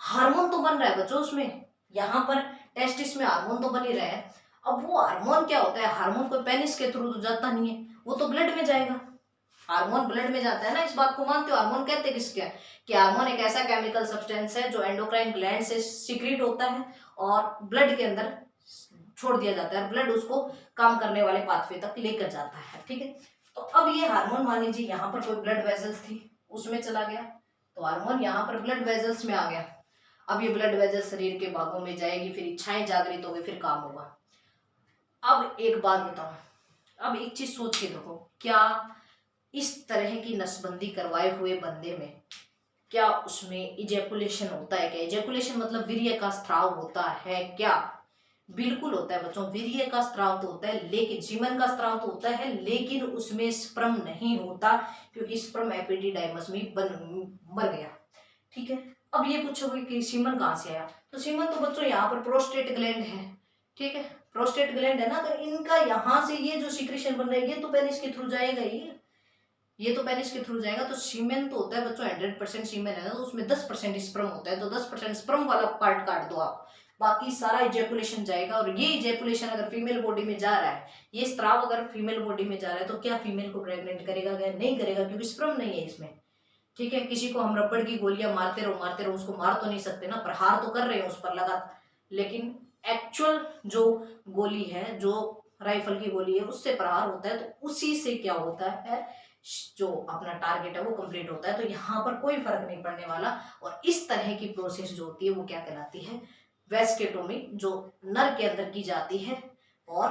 हार्मोन तो बन रहा है बच्चों उसमें, यहाँ पर टेस्टिस में हार्मोन तो बन ही रहा है। अब वो हार्मोन क्या होता है? हार्मोन कोई पेनिस के थ्रू तो जाता नहीं है, वो तो ब्लड में जाएगा। हार्मोन ब्लड में जाता है ना, इस बात को मानते हो? हार्मोन कहते हैं किसके? कि हार्मोन एक ऐसा केमिकल सब्सटेंस है जो एंडोक्राइन ग्लैंड से सीक्रेट होता है और ब्लड के अंदर छोड़ दिया जाता है, ब्लड उसको काम करने वाले पाथवे तक लेकर जाता है, ठीक है। तो अब ये हार्मोन, मान लीजिए यहाँ पर कोई ब्लड वेजल्स थी, उसमें चला गया, तो हार्मोन यहाँ पर ब्लड वेजल्स में आ गया। अब ये ब्लड वेजल शरीर के भागों में जाएगी, फिर इच्छाएं जागृत होगी, फिर काम होगा। अब एक बात बताओ, अब एक चीज सोच के देखो, क्या इस तरह की नसबंदी करवाए हुए बंदे में क्या उसमें इजैकुलेशन होता है? क्या इजैकुलेशन मतलब वीर्य का स्त्राव होता है क्या? बिल्कुल होता है बच्चों, वीर्य का स्त्राव तो होता है, लेकिन सीमन का स्त्राव तो होता है, लेकिन उसमें स्पर्म नहीं होता, क्योंकि स्पर्म एपिडिडाइमस में मर गया, ठीक है। अब ये पूछोगे कि सीमन कहाँ से आया? तो सीमन तो बच्चों यहाँ पर प्रोस्टेट ग्लैंड है, ठीक है, प्रोस्टेट ग्लैंड है ना, तो इनका यहाँ से ये जो सिक्रेशन बन रहा है ये तो पेनिस के थ्रू जाएगा ही, ये तो पेनिस के थ्रू जाएगा। तो सीमेन तो होता है बच्चों 100% सीमेन है ना, तो उसमें 10% स्पर्म होता है, तो 10% स्पर्म वाला पार्ट काट दो आप, बाकी सारा इजैकुलेशन जाएगा। और ये इजैकुलेशन अगर फीमेल बॉडी में जा रहा है, ये स्त्राव अगर फीमेल बॉडी में जा रहा है, तो क्या फीमेल को प्रेग्नेंट करेगा? क्या नहीं करेगा? क्योंकि स्पर्म नहीं है इसमें, ठीक है। किसी को हम रबड़ की गोलियां मारते रहो, उसको मार तो नहीं सकते ना, प्रहार तो कर रहे हैं उस पर लगा, लेकिन एक्चुअल जो गोली है, जो राइफल की गोली है, उससे प्रहार होता है, तो उसी से क्या होता है? जो अपना टारगेट है वो कंप्लीट होता है। तो यहाँ पर कोई फर्क नहीं पड़ने वाला। और इस तरह की प्रोसेस जो होती है वो क्या कहलाती है, वेस्केटोमी, जो नर के अंदर की जाती है और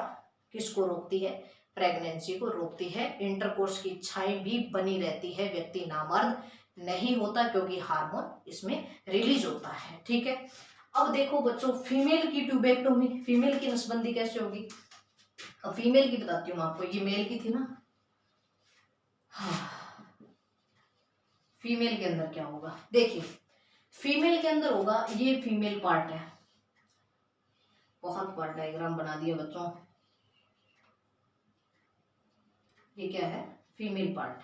किसको रोकती है, प्रेगनेंसी को रोकती है। इंटरकोर्स की इच्छाएं भी बनी रहती है, व्यक्ति नामर्द नहीं होता क्योंकि हार्मोन इसमें रिलीज होता है। ठीक है, अब देखो बच्चों, फीमेल की ट्यूबेक्टोमी, फीमेल की नसबंदी कैसे होगी। अब फीमेल की बताती हूँ आपको, ये मेल की थी ना। हाँ, फीमेल के अंदर क्या होगा, देखिए फीमेल के अंदर होगा, ये फीमेल पार्ट है, बहुत बार डायग्राम बना दिया बच्चों, ये क्या है, फीमेल पार्ट।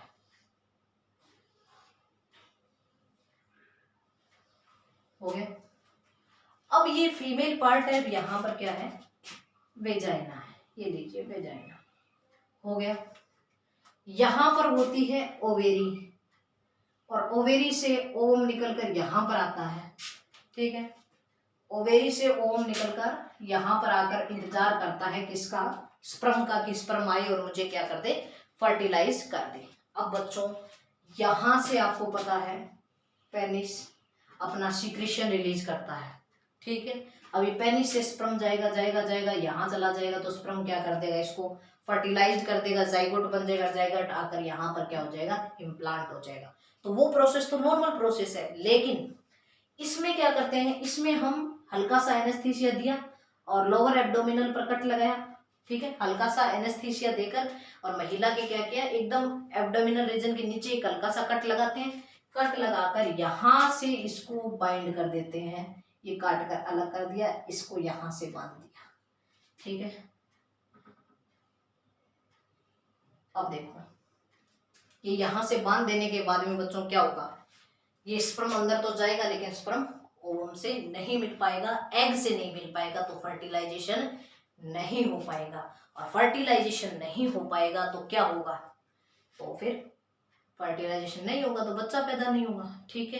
हो गया। अब ये फीमेल पार्ट है, यहां पर क्या है, वेजाइना है, ये लीजिए वेजाइना। हो गया। यहां पर होती है ओवेरी, और ओवेरी से ओवम निकलकर यहां पर आता है। ठीक है, ओवेरी से ओवम निकलकर यहां पर आकर इंतजार करता है किसका, स्पर्म का, कि स्पर्म आए और मुझे क्या कर दे, फर्टिलाइज कर दे। अब बच्चों यहां से आपको पता है पेनिस अपना सीक्रेशन रिलीज करता है। ठीक है, अब ये पेनिस से स्पर्म जाएगा जाएगा जाएगा, यहाँ चला जाएगा, तो स्पर्म क्या कर देगा, इसको फर्टिलाइज कर देगा, जाइगोट बन जाएगा, जाइगोट आकर यहाँ पर क्या हो जाएगा, इम्प्लांट हो जाएगा। तो वो प्रोसेस तो नॉर्मल प्रोसेस है, लेकिन इसमें क्या करते हैं, इसमें हम हल्का सा एनेस्थीसिया दिया और लोअर एब्डोमिनल पर कट लगाया। ठीक है, हल्का सा एनेस्थीसिया देकर, और महिला के क्या किया, एकदम एब्डोमिनल रीजन के नीचे एक हल्का सा कट लगाते हैं। कट लगाकर यहां से इसको बाइंड कर देते हैं, ये काट कर अलग कर दिया, इसको यहां से बांध दिया। ठीक है, अब देखो ये यहां से बांध देने के बाद में बच्चों क्या होगा, ये स्पर्म अंदर तो जाएगा, लेकिन स्पर्म ओवम से नहीं मिल पाएगा, एग से नहीं मिल पाएगा, तो फर्टिलाइजेशन नहीं हो पाएगा। और फर्टिलाइजेशन नहीं हो पाएगा तो क्या होगा, तो फिर फर्टिलाइजेशन नहीं होगा तो बच्चा पैदा नहीं होगा। ठीक है,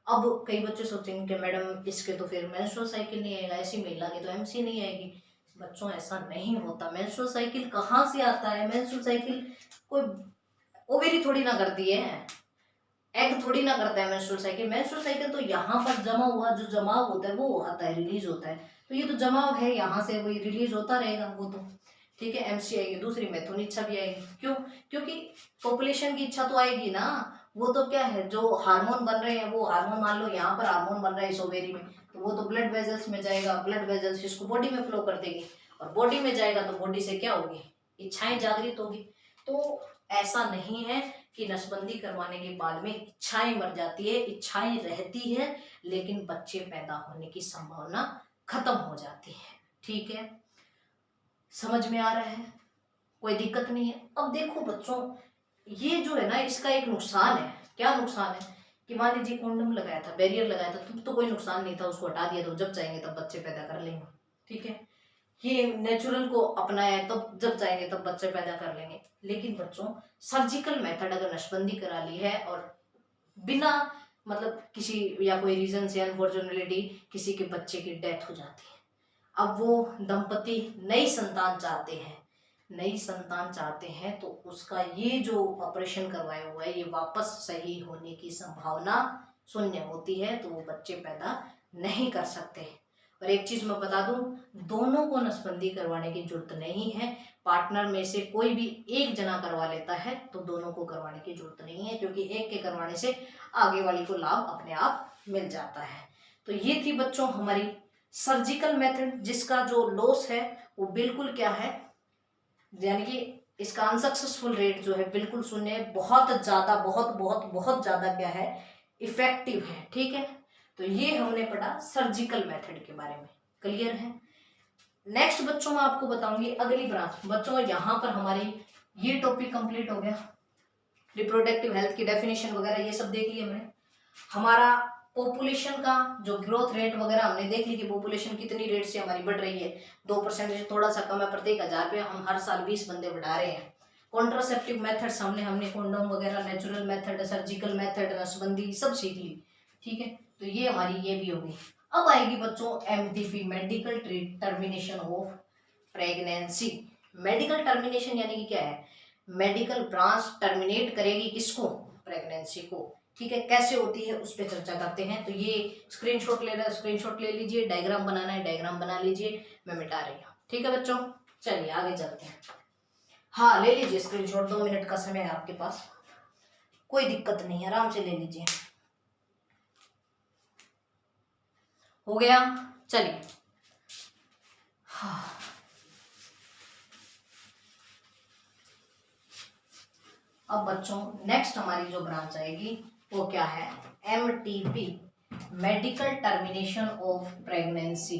अब कई बच्चे सोचेंगे कि मैडम इसके तो फिर मेंस्ट्रुअल साइकिल नहीं आएगा, ऐसी महिला की तो एमसी नहीं आएगी। बच्चों ऐसा नहीं होता। मेंस्ट्रुअल साइकिल कहाँ से आता है, मेंस्ट्रुअल साइकिल कोई ओवेरी थोड़ी ना करती है, एग थोड़ी ना करता है मेंस्ट्रुअल साइकिल। मेंस्ट्रुअल साइकिल तो यहाँ पर जमा हुआ, जो जमाव होता है वो आता है, रिलीज होता है। तो ये तो जमाव है, यहाँ से वही रिलीज होता रहेगा वो तो। ठीक है, एमसी आएगी, दूसरी मैथुन इच्छा भी आएगी। क्यों, क्योंकि पॉपुलेशन की इच्छा तो आएगी ना। वो तो क्या है, जो हार्मोन बन रहे हैं, वो हार्मोन मान लो यहाँ पर हार्मोन बन रहा है इस ओवेरी में, तो वो तो ब्लड वेजल्स में जाएगा, ब्लड वेजल्स इसको बॉडी में फ्लो कर देगी, और बॉडी में जाएगा तो बॉडी से क्या होगी, इच्छाएं जागृत होगी। तो ऐसा नहीं है कि नसबंदी करवाने के बाद में इच्छाएं मर जाती है, इच्छाएं रहती है, लेकिन बच्चे पैदा होने की संभावना खत्म हो जाती है। ठीक है, समझ में आ रहा है, कोई दिक्कत नहीं है। अब देखो बच्चों, ये जो है ना, इसका एक नुकसान है। क्या नुकसान है, कि मान लीजिए कोंडम लगाया था, बैरियर लगाया था, तब तो कोई नुकसान नहीं था, उसको हटा दिया तो जब चाहेंगे तब बच्चे पैदा कर लेंगे। ठीक है, ये नेचुरल को अपनाया, तब जब चाहेंगे तब बच्चे पैदा कर लेंगे। लेकिन बच्चों सर्जिकल मेथड अगर नसबंदी करा ली है और बिना मतलब किसी या कोई रीजन से अनफॉर्चुनेटली किसी के बच्चे की डेथ हो जाती है, अब वो दंपति नई संतान चाहते हैं, नई संतान चाहते हैं, तो उसका ये जो ऑपरेशन करवाया हुआ है ये वापस सही होने की संभावना शून्य होती है, तो वो बच्चे पैदा नहीं कर सकते। और एक चीज मैं बता दूं, दोनों को नसबंदी करवाने की जरूरत नहीं है। पार्टनर में से कोई भी एक जना करवा लेता है तो दोनों को करवाने की जरूरत नहीं है, क्योंकि एक के करवाने से आगे वाली को लाभ अपने आप मिल जाता है। तो ये थी बच्चों हमारी सर्जिकल मेथड, जिसका जो लॉस है वो बिल्कुल क्या है, यानी कि इसका अनसक्सेसफुल रेट जो है बिल्कुल शून्य है, बहुत ज्यादा, बहुत बहुत बहुत ज्यादा क्या है, इफेक्टिव है। ठीक है, तो ये हमने पढ़ा सर्जिकल मेथड के बारे में। क्लियर है। नेक्स्ट बच्चों मैं आपको बताऊंगी अगली ब्रांच। बच्चों यहाँ पर हमारी ये टॉपिक कंप्लीट हो गया, रिप्रोडक्टिव हेल्थ की डेफिनेशन वगैरह ये सब देख लिया हमने। हमारा पॉपुलेशन का जो ग्रोथ रेट वगैरह हमने देख ली कि पॉपुलेशन कितनी रेट से हमारी बढ़ रही है, 2% थोड़ा सा कम है, प्रत्येक 1000 पे हम हर साल 20 बंदे बढ़ा रहे हैं। कॉन्ट्रासेप्टिव मेथड्स हमने कोंडोम वगैरह, नेचुरल मेथड, सर्जिकल मेथड, नसबंदी सब सीख ली। ठीक है, तो ये हमारी ये भी होगी। अब आएगी बच्चों MTP, medical termination of pregnancy. Medical termination यानी कि क्या है, मेडिकल ब्रांच टर्मिनेट करेगी किसको, प्रेगनेंसी को। ठीक है, कैसे होती है उस पर चर्चा करते हैं। तो ये स्क्रीनशॉट लेना है, स्क्रीनशॉट ले लीजिए, डायग्राम बनाना है डायग्राम बना लीजिए, मैं मिटा रही हूँ। ठीक है बच्चों, चलिए आगे चलते हैं। हाँ ले लीजिए स्क्रीनशॉट, 2 मिनट का समय है आपके पास, कोई दिक्कत नहीं है, आराम से ले लीजिए। हो गया, चलिए। हाँ अब बच्चों नेक्स्ट हमारी जो ब्रांच आएगी वो क्या है, MTP, medical termination of pregnancy.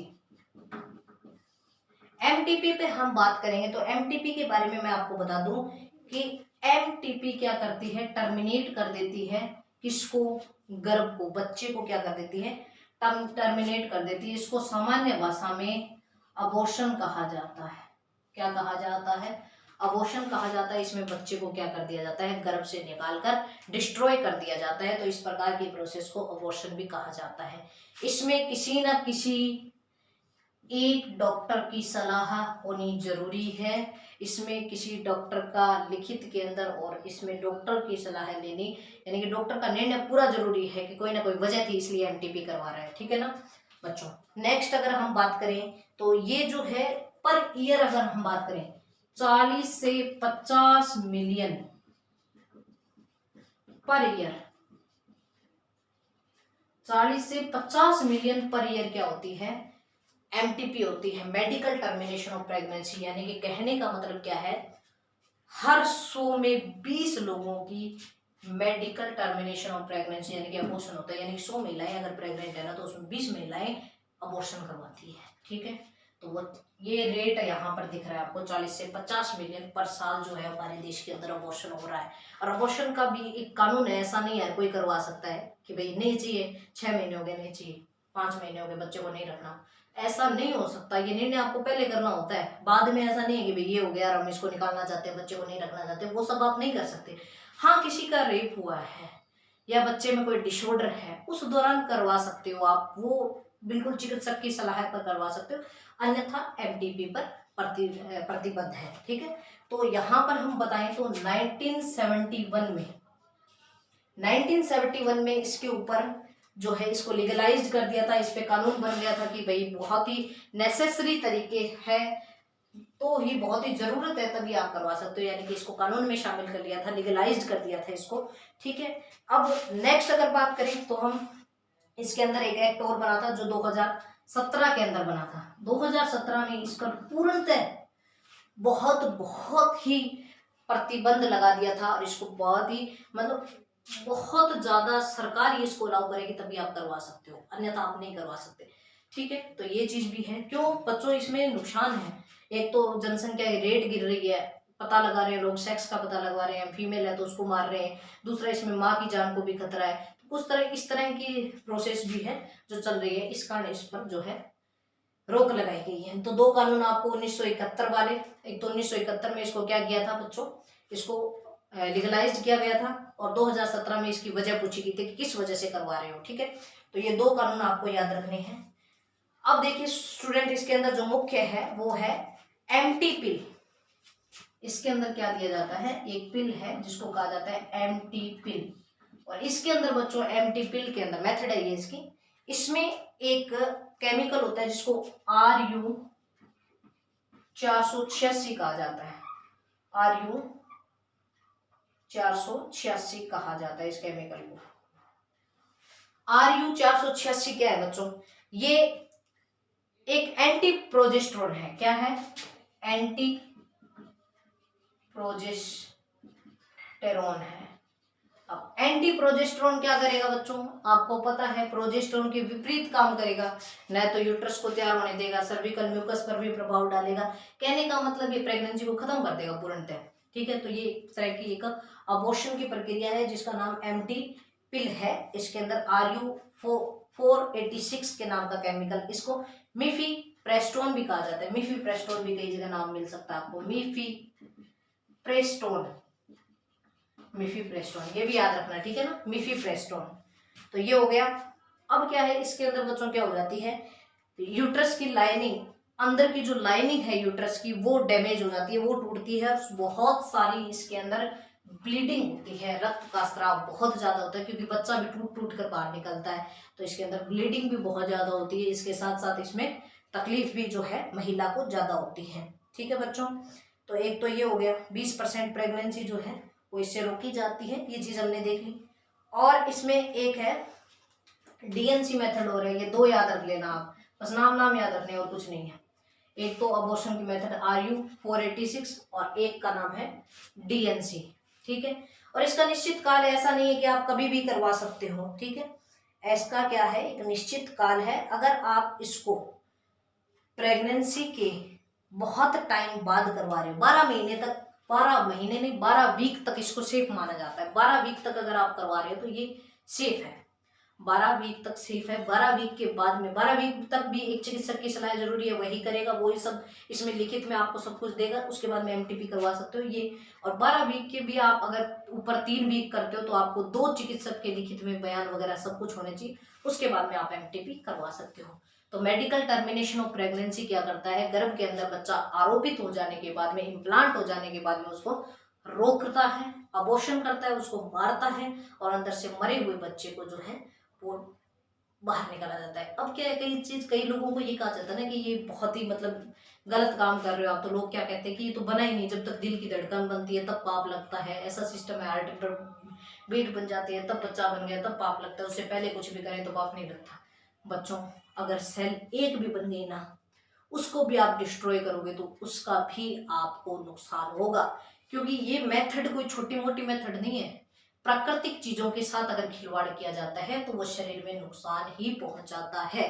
MTP पे हम बात करेंगे तो MTP के बारे में मैं आपको बता दूं कि MTP क्या करती है, टर्मिनेट कर देती है किसको, गर्भ को, बच्चे को क्या कर देती है, टर्मिनेट कर देती है। इसको सामान्य भाषा में अबॉर्शन कहा जाता है। क्या कहा जाता है, अबॉर्शन कहा जाता है। इसमें बच्चे को क्या कर दिया जाता है, गर्भ से निकालकर डिस्ट्रॉय कर दिया जाता है। तो इस प्रकार की प्रोसेस को अबॉर्शन भी कहा जाता है। इसमें किसी न किसी एक डॉक्टर की सलाह होनी जरूरी है। इसमें किसी डॉक्टर का लिखित के अंदर और इसमें डॉक्टर की सलाह लेनी, यानी कि डॉक्टर का निर्णय पूरा जरूरी है कि कोई ना कोई वजह थी इसलिए MTP करवा रहा है। ठीक है ना बच्चों। नेक्स्ट अगर हम बात करें तो ये जो है पर ईयर अगर हम बात करें 40 से 50 मिलियन पर ईयर, 40 से 50 मिलियन पर ईयर क्या होती है, MTP होती है, मेडिकल टर्मिनेशन ऑफ प्रेगनेंसी। यानी कि कहने का मतलब क्या है, हर 100 में 20 लोगों की मेडिकल टर्मिनेशन ऑफ प्रेगनेंसी यानी कि अबॉर्शन होता है। यानी कि 100 महिलाएं अगर प्रेग्नेंट है ना तो उसमें 20 महिलाएं अबॉर्शन करवाती है। ठीक है, तो वो ये रेट यहाँ पर दिख रहा है आपको, 40 से 50 मिलियन पर साल जो है हमारे देश के अंदर अबॉर्शन हो रहा है। और अबॉर्शन का भी एक कानून है, ऐसा नहीं है कोई करवा सकता है कि भाई नहीं चाहिए, 6 महीने हो गए नहीं चाहिए, 5 महीने हो गए बच्चे को नहीं रखना, ऐसा नहीं हो सकता। ये निर्णय आपको पहले करना होता है, बाद में ऐसा नहीं है कि भाई ये हो गया और हम इसको निकालना चाहते हैं, बच्चे को नहीं रखना चाहते, वो सब आप नहीं कर सकते। हाँ किसी का रेप हुआ है या बच्चे में कोई डिसऑर्डर है उस दौरान करवा सकते हो आप, वो बिल्कुल चिकित्सक की सलाह पर करवा सकते हो, अन्यथा MTP पर प्रतिबद्ध है। ठीक है, तो यहाँ पर हम बताएं तो 1971 में इसके ऊपर जो है इसको लीगलाइज्ड कर दिया था, इस पे कानून बन गया था कि भाई बहुत ही नेसेसरी तरीके है तो ही, बहुत ही जरूरत है तभी आप करवा सकते हो, यानी कि इसको कानून में शामिल कर लिया था, लीगलाइज्ड कर दिया था इसको। ठीक है, अब नेक्स्ट अगर बात करें तो हम इसके अंदर एक एक्ट और बना था जो 2017 के अंदर बना था। 2017 में इस पर पूर्णतः बहुत ही प्रतिबंध लगा दिया था और इसको बहुत ही मतलब बहुत ज्यादा सरकार ही इसको अलाउ करेगी तभी आप करवा सकते हो, अन्यथा आप नहीं करवा सकते। ठीक है, तो ये चीज भी है। क्यों बच्चों, इसमें नुकसान है। एक तो जनसंख्या की रेट गिर रही है, पता लगा रहे हैं लोग, सेक्स का पता लगवा रहे हैं, फीमेल है तो उसको मार रहे हैं। दूसरा इसमें माँ की जान को भी खतरा है। कुछ तरह इस तरह की प्रोसेस भी है जो चल रही है, इस कारण इस पर जो है रोक लगाई गई है। तो 2 कानून आपको 1971 वाले, एक तो 1971 में इसको क्या किया था बच्चों, इसको लीगलाइज किया गया था और 2017 में इसकी वजह पूछी गई थी कि किस वजह से करवा रहे हो। ठीक है, तो ये 2 कानून आपको याद रखने हैं। अब देखिए स्टूडेंट, इसके अंदर जो मुख्य है वो है MT पिल। इसके अंदर क्या दिया जाता है, एक पिल है जिसको कहा जाता है MT पिल। और इसके अंदर बच्चों MT पिल के अंदर मेथड है ये इसकी, इसमें एक केमिकल होता है जिसको RU 486 कहा जाता है। RU 486 कहा जाता है इस केमिकल को। RU 486 क्या है बच्चों, ये एक एंटी प्रोजेस्टेरोन है। क्या है, एंटी प्रोजेस्टेरोन है। अब एंटी प्रोजेस्टेरोन क्या करेगा बच्चों, आपको पता है प्रोजेस्टेरोन के विपरीत काम करेगा, न तो यूट्रस को तैयार होने देगा, सर्विकल म्यूकस पर भी प्रभाव डालेगा। कहने का मतलब ये प्रेगनेंसी को खत्म कर देगा पूर्णतः। ठीक है, तो ये एक तरह की एक अबॉर्शन की प्रक्रिया है जिसका नाम MT पिल है। इसके अंदर RU 486 के नाम का केमिकल, इसको मिफीप्रेस्टोन भी कहा जाता है। मिफीप्रेस्टोन भी कई जगह नाम मिल सकता है आपको, मिफीप्रेस्टोन, मिफीप्रेस्टोन ये भी याद रखना। ठीक है ना, मिफीप्रेस्टोन। तो ये हो गया। अब क्या है इसके अंदर बच्चों क्या हो जाती है, यूट्रस की लाइनिंग अंदर की जो लाइनिंग है यूट्रस की वो डैमेज हो जाती है, वो टूटती है, बहुत सारी इसके अंदर ब्लीडिंग होती है, रक्त का स्राव बहुत ज्यादा होता है, क्योंकि बच्चा भी टूट टूट कर बाहर निकलता है, तो इसके अंदर ब्लीडिंग भी बहुत ज्यादा होती है। इसके साथ साथ इसमें तकलीफ भी जो है महिला को ज्यादा होती है। ठीक है बच्चों, तो एक तो ये हो गया 20% प्रेगनेंसी जो है वो इससे रोकी जाती है, ये चीज हमने देख ली। और इसमें एक है डीएनसी मेथड हो रहा है, ये दो याद रख लेना आप, बस नाम नाम याद रखने और कुछ नहीं है। एक तो अबॉर्शन की मेथड RU 486 और एक का नाम है डीएनसी। ठीक है, और इसका निश्चित काल ऐसा नहीं है कि आप कभी भी करवा सकते हो। ठीक है, इसका क्या है, एक निश्चित काल है। अगर आप इसको प्रेगनेंसी के बहुत टाइम बाद करवा रहे हो, 12 महीने तक, 12 महीने नहीं 12 वीक तक इसको सेफ माना जाता है। 12 वीक तक अगर आप करवा रहे हो तो ये सेफ है, 12 वीक तक सेफ है। 12 वीक के बाद में 12 वीक तक भी एक चिकित्सक की सलाह जरूरी है, वही करेगा, वही सब इसमें लिखित में आपको सब कुछ देगा, उसके बाद में MTP करवा सकते हो ये। और 12 वीक के भी आप अगर ऊपर 3 वीक करते हो तो आपको 2 चिकित्सक के लिखित में बयान वगैरह सब कुछ होने चाहिए, उसके बाद में आप MTP करवा सकते हो। तो मेडिकल टर्मिनेशन ऑफ प्रेगनेंसी क्या करता है, गर्भ के अंदर बच्चा आरोपित हो जाने के बाद में, इम्प्लांट हो जाने के बाद में उसको रोकता है, अबॉर्शन करता है, उसको मारता है, और अंदर से मरे हुए बच्चे को जो है वो बाहर निकाला जाता है। अब क्या है, कई लोगों को ये कहा जाता है ना कि ये बहुत ही मतलब गलत काम कर रहे हो आप, तो लोग क्या कहते हैं कि ये तो बना ही नहीं, जब तक दिल की धड़कन बनती है तब पाप लगता है, ऐसा सिस्टम है, हार्ट बीट बन जाती है तब बच्चा बन गया तब पाप लगता है, उससे पहले कुछ भी करें तो पाप नहीं लगता। बच्चों, अगर सेल एक भी बन गई ना, उसको भी आप डिस्ट्रॉय करोगे तो उसका भी आपको नुकसान होगा, क्योंकि ये मेथड कोई छोटी मोटी मेथड नहीं है। प्राकृतिक चीजों के साथ अगर खिलवाड़ किया जाता है तो वो शरीर में नुकसान ही पहुंचाता है।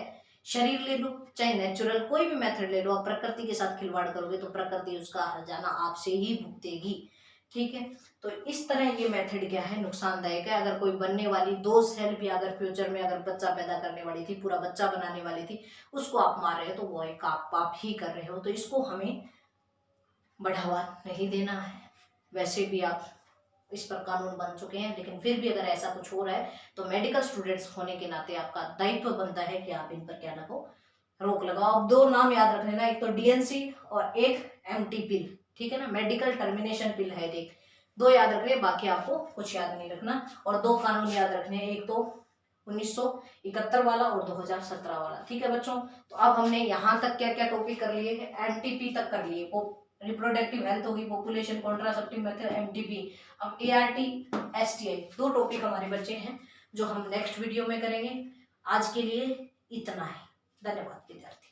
शरीर ले लो चाहे नेचुरल कोई भी मेथड ले लो, आप प्रकृति के साथ खिलवाड़ करोगे तो प्रकृति उसका हर्जाना आपसे ही भुगतेगी। ठीक है, तो इस तरह ये मेथड क्या है, नुकसानदायक है। अगर कोई बनने वाली 2 सेल भी अगर फ्यूचर में अगर बच्चा पैदा करने वाली थी, पूरा बच्चा बनाने वाली थी, उसको आप मार रहे हो तो वो एक आप पाप ही कर रहे हो, तो इसको हमें बढ़ावा नहीं देना है। वैसे भी आप इस पर कानून बन चुके हैं, लेकिन फिर भी अगर ऐसा कुछ हो रहा है तो मेडिकल स्टूडेंट्स होने के नाते आपका दायित्व बनता है कि आप इन पर क्या लगाओ, रोक लगाओ। आप 2 नाम याद रख लेना, एक तो डीएनसी और एक MTP। ठीक है ना, मेडिकल टर्मिनेशन पिल है एक, 2 याद रख ले, बाकी आपको कुछ याद नहीं रखना। और 2 कानून याद रखने हैं, एक तो 1971 वाला और 2017 वाला। ठीक है बच्चों, तो अब हमने यहाँ तक क्या क्या टॉपिक कर लिए हैं, MTP तक कर लिए, रिप्रोडक्टिव हेल्थ होगी, पॉपुलेशन कॉन्ट्रासेप्टिव मेथड, MTP। अब ART STI 2 टॉपिक हमारे बच्चे हैं जो हम नेक्स्ट वीडियो में करेंगे। आज के लिए इतना है, धन्यवाद विद्यार्थी।